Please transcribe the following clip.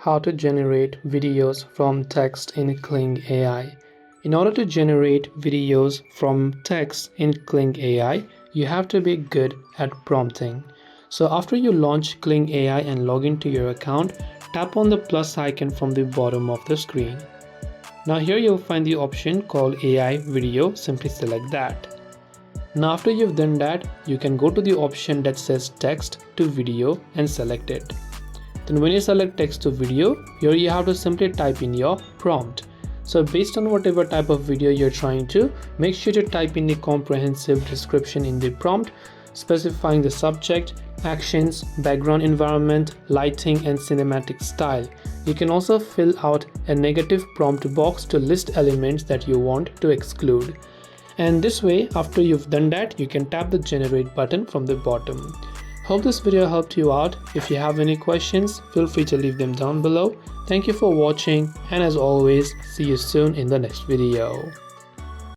how to generate videos from text in Kling AI. In order to generate videos from text in Kling AI, you have to be good at prompting. So after you launch Kling AI and log into your account, tap on the plus icon from the bottom of the screen. Now here you'll find the option called AI video. Simply select that. Now after you've done that, you can go to the option that says text to video and select it. Then when you select text to video, here you have to simply type in your prompt. So based on whatever type of video you're trying to, make sure to type in the comprehensive description in the prompt, specifying the subject, actions, background environment, lighting and cinematic style. You can also fill out a negative prompt box to list elements that you want to exclude. And this way, after you've done that, you can tap the generate button from the bottom. Hope this video helped you out. If you have any questions, feel free to leave them down below. Thank you for watching, and as always, see you soon in the next video.